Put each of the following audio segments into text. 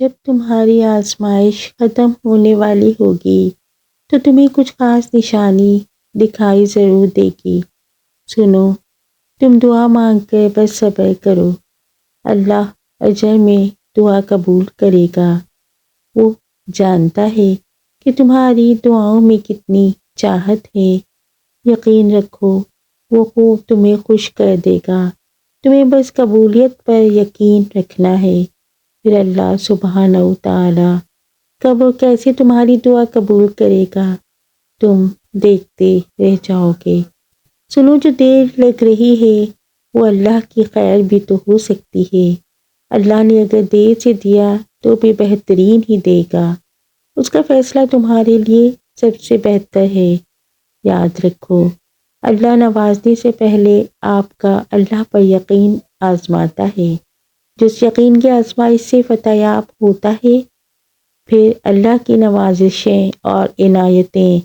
جب تمہاری آزمائش ختم ہونے والی ہوگی تو تمہیں کچھ خاص نشانی دکھائی ضرور دے گی۔ سنو، تم دعا مانگ کر بس صبر کرو، اللہ اجر میں دعا قبول کرے گا۔ وہ جانتا ہے کہ تمہاری دعاؤں میں کتنی چاہت ہے۔ یقین رکھو، وہ خوب تمہیں خوش کر دے گا۔ تمہیں بس قبولیت پر یقین رکھنا ہے، پھر اللہ سبحانہ و تعالی کب اور کیسے تمہاری دعا قبول کرے گا، تم دیکھتے رہ جاؤ گے۔ سنو، جو دیر لگ رہی ہے وہ اللہ کی خیر بھی تو ہو سکتی ہے۔ اللہ نے اگر دیر سے دیا تو بھی بہترین ہی دے گا۔ اس کا فیصلہ تمہارے لیے سب سے بہتر ہے۔ یاد رکھو، اللہ نوازنے سے پہلے آپ کا اللہ پر یقین آزماتا ہے۔ جس یقین کی آزمائش سے فتح یاب ہوتا ہے، پھر اللہ کی نوازشیں اور عنایتیں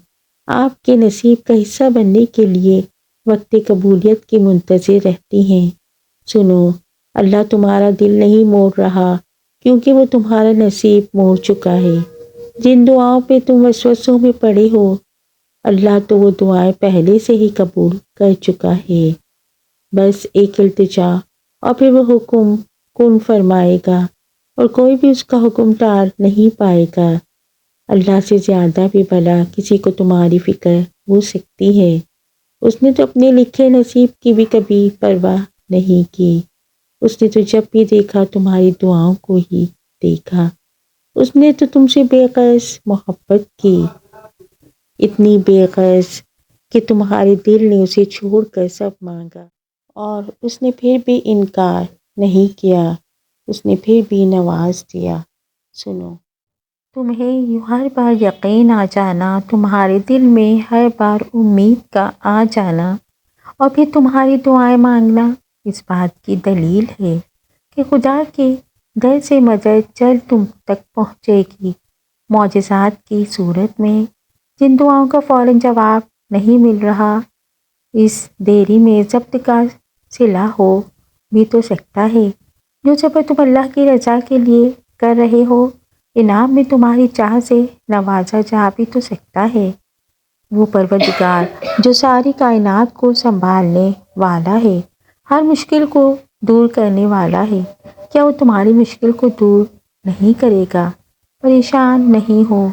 آپ کے نصیب کا حصہ بننے کے لیے وقت قبولیت کی منتظر رہتی ہیں۔ سنو، اللہ تمہارا دل نہیں موڑ رہا کیونکہ وہ تمہارا نصیب موڑ چکا ہے۔ جن دعاؤں پہ تم وسوسوں میں پڑے ہو، اللہ تو وہ دعائیں پہلے سے ہی قبول کر چکا ہے۔ بس ایک التجا اور پھر وہ حکم کن فرمائے گا اور کوئی بھی اس کا حکم ٹال نہیں پائے گا۔ اللہ سے زیادہ بھی بھلا کسی کو تمہاری فکر ہو سکتی ہے۔ اس نے تو اپنے لکھے نصیب کی بھی کبھی پرواہ نہیں کی۔ اس نے تو جب بھی دیکھا تمہاری دعاؤں کو ہی دیکھا۔ اس نے تو تم سے بے قیاس محبت کی، اتنی بے قیاس کہ تمہارے دل نے اسے چھوڑ کر سب مانگا، اور اس نے پھر بھی انکار نہیں کیا، اس نے پھر بھی نواز دیا۔ سنو، تمہیں یوں ہر بار یقین آ جانا، تمہارے دل میں ہر بار امید کا آ جانا اور پھر تمہاری دعائیں مانگنا اس بات کی دلیل ہے کہ خدا کے در سے مدد جلد تم تک پہنچے گی، معجزات کی صورت میں۔ جن دعاؤں کا فوراً جواب نہیں مل رہا، اس دیری میں ضبط کا صلہ ہو بھی تو سکتا ہے۔ جو صبر تم اللہ کی رضا کے لیے کر رہے ہو، انعام میں تمہاری چاہ سے نوازا جا بھی تو سکتا ہے۔ وہ پروردگار جو ساری کائنات کو سنبھالنے والا ہے، ہر مشکل کو دور کرنے والا ہے، کیا وہ تمہاری مشکل کو دور نہیں کرے گا؟ پریشان نہیں ہو،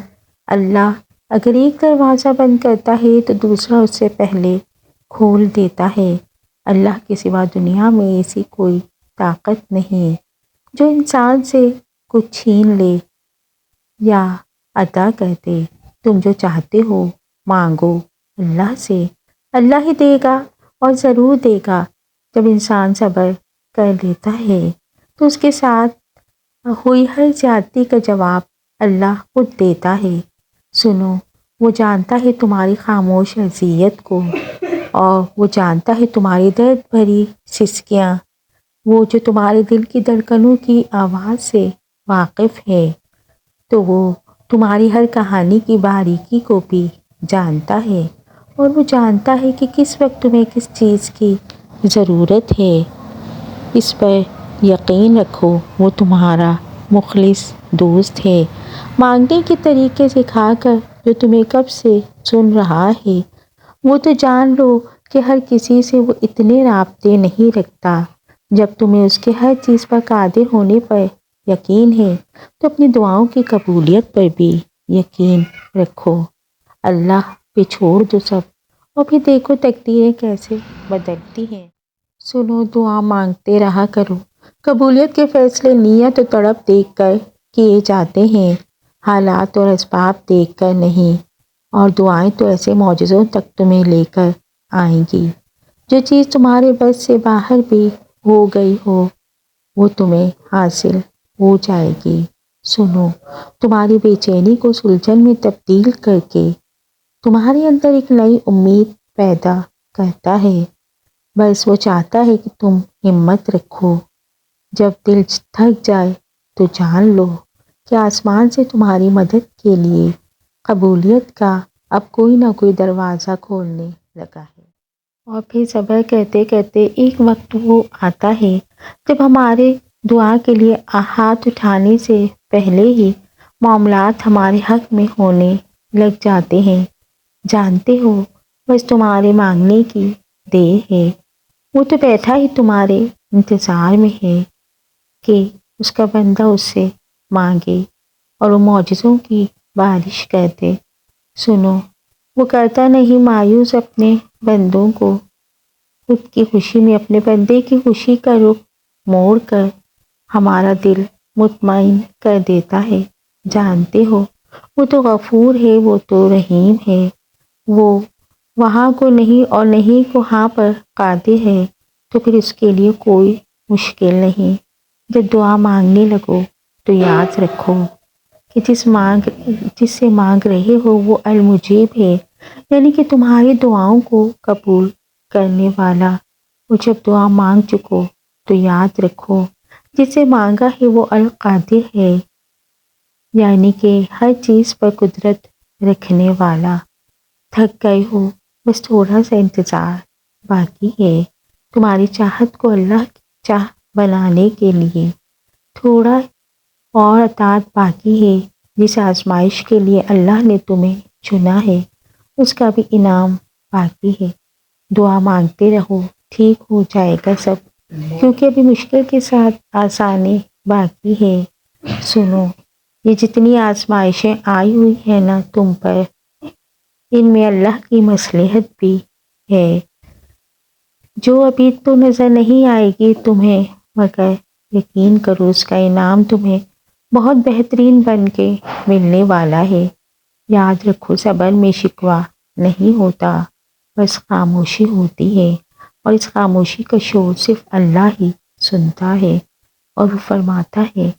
اللہ اگر ایک دروازہ بند کرتا ہے تو دوسرا اس سے پہلے کھول دیتا ہے۔ اللہ کے سوا دنیا میں ایسی کوئی طاقت نہیں جو انسان سے کچھ چھین لے یا عطا کر دے۔ تم جو چاہتے ہو مانگو اللہ سے، اللہ ہی دے گا اور ضرور دے گا۔ جب انسان صبر کر لیتا ہے تو اس کے ساتھ ہوئی ہر زیادتی کا جواب اللہ خود دیتا ہے۔ سنو، وہ جانتا ہے تمہاری خاموش اذیت کو، اور وہ جانتا ہے تمہاری درد بھری سسکیاں، وہ جو تمہارے دل کی دھڑکنوں کی آواز سے واقف ہے، تو وہ تمہاری ہر کہانی کی باریکی کو بھی جانتا ہے، اور وہ جانتا ہے کہ کس وقت تمہیں کس چیز کی ضرورت ہے۔ اس پر یقین رکھو، وہ تمہارا مخلص دوست ہے، مانگنے کے طریقے سکھا کر جو تمہیں کب سے سن رہا ہے۔ وہ تو جان لو کہ ہر کسی سے وہ اتنے رابطے نہیں رکھتا۔ جب تمہیں اس کے ہر چیز پر قادر ہونے پر یقین ہے تو اپنی دعاؤں کی قبولیت پر بھی یقین رکھو۔ اللہ پہ چھوڑ دو سب، اور پھر دیکھو تقدیریں کیسے بدلتی ہیں۔ سنو، دعا مانگتے رہا کرو۔ قبولیت کے فیصلے نیت و تڑپ دیکھ کر کیے جاتے ہیں، حالات اور اسباب دیکھ کر نہیں۔ اور دعائیں تو ایسے معجزوں تک تمہیں لے کر آئیں گی۔ جو چیز تمہارے بس سے باہر بھی ہو گئی ہو، وہ تمہیں حاصل ہو جائے گی۔ سنو، تمہاری بے چینی کو سلجھن میں تبدیل کر کے تمہارے اندر ایک نئی امید پیدا کرتا ہے۔ بس وہ چاہتا ہے کہ تم ہمت رکھو۔ جب دل تھک جائے تو جان لو کہ آسمان سے تمہاری مدد کے لیے قبولیت کا اب کوئی نہ کوئی دروازہ کھولنے لگا ہے۔ اور پھر صبر کرتے کرتے ایک وقت وہ آتا ہے جب ہمارے دعا کے لیے ہاتھ اٹھانے سے پہلے ہی معاملات ہمارے حق میں ہونے لگ جاتے ہیں۔ جانتے ہو بس تمہارے مانگنے کی دیر ہے۔ وہ تو بیٹھا ہی تمہارے انتظار میں ہے کہ اس کا بندہ اس سے مانگے اور وہ معجزوں کی بارش کر دے۔ سنو، وہ کرتا نہیں مایوس اپنے بندوں کو، خود کی خوشی میں اپنے بندے کی خوشی کا رخ موڑ کر ہمارا دل مطمئن کر دیتا ہے۔ جانتے ہو وہ تو غفور ہے، وہ تو رحیم ہے، وہ وہاں کو نہیں اور نہیں کو ہاں پر قادر ہے، تو پھر اس کے لیے کوئی مشکل نہیں۔ جب دعا مانگنے لگو تو یاد رکھو کہ جس سے مانگ رہے ہو وہ المجیب ہے، یعنی کہ تمہاری دعاؤں کو قبول کرنے والا۔ اور جب دعا مانگ چکو تو یاد رکھو جس سے مانگا ہے وہ القادر ہے، یعنی کہ ہر چیز پر قدرت رکھنے والا۔ تھک گئے ہو، بس تھوڑا سا انتظار باقی ہے تمہاری چاہت کو اللہ کی چاہ بنانے کے لیے۔ تھوڑا اور اطاعت باقی ہے، جس آزمائش کے لیے اللہ نے تمہیں چنا ہے اس کا بھی انعام باقی ہے۔ دعا مانگتے رہو، ٹھیک ہو جائے گا سب، کیونکہ ابھی مشکل کے ساتھ آسانی باقی ہے۔ سنو، یہ جتنی آزمائشیں آئی ہوئی ہیں نا تم پر، ان میں اللہ کی مصلحت بھی ہے، جو ابھی تو نظر نہیں آئے گی تمہیں، مگر یقین کرو اس کا انعام تمہیں بہت بہترین بن کے ملنے والا ہے۔ یاد رکھو صبر میں شکوہ نہیں ہوتا، بس خاموشی ہوتی ہے، اور اس خاموشی کا شور صرف اللہ ہی سنتا ہے، اور وہ فرماتا ہے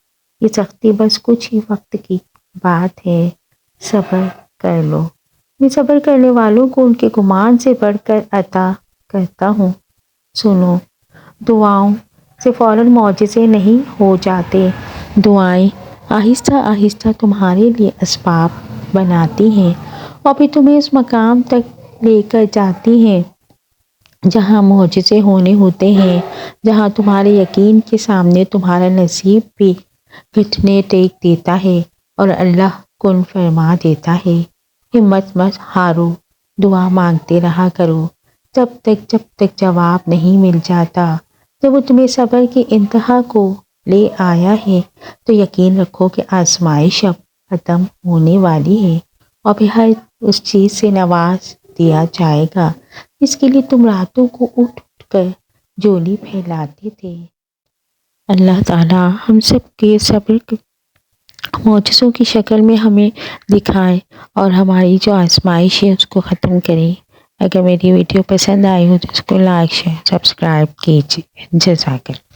یہ سختی بس کچھ ہی وقت کی بات ہے، صبر کر لو۔ میں صبر کرنے والوں کو ان کے گمان سے بڑھ کر عطا کرتا ہوں۔ سنو، دعاؤں سے فوراً معجزے نہیں ہو جاتے، دعائیں آہستہ آہستہ تمہارے لیے اسباب بناتی ہیں اور پھر تمہیں اس مقام تک لے کر جاتی ہیں جہاں معجزے ہونے ہوتے ہیں، جہاں تمہارے یقین کے سامنے تمہارا نصیب بھی گھٹنے ٹیک دیتا ہے اور اللہ کن فرما دیتا ہے۔ ہمت مت ہارو، دعا مانگتے رہا کرو جب تک جواب نہیں مل جاتا۔ جب وہ تمہیں صبر کی انتہا کو لے آیا ہے تو یقین رکھو کہ آزمائش اب ختم ہونے والی ہے، اور پھر ہر اس چیز سے نواز دیا جائے گا جس کے لیے تم راتوں کو اٹھ کر جولی پھیلاتے تھے۔ اللہ تعالیٰ ہم سب کے صبر معجزوں کی شکل میں ہمیں دکھائے اور ہماری جو آزمائش ہے اس کو ختم کرے۔ اگر میری ویڈیو پسند آئی ہو تو اس کو لائک شیئر سبسکرائب کیجیے۔ جزاک اللہ۔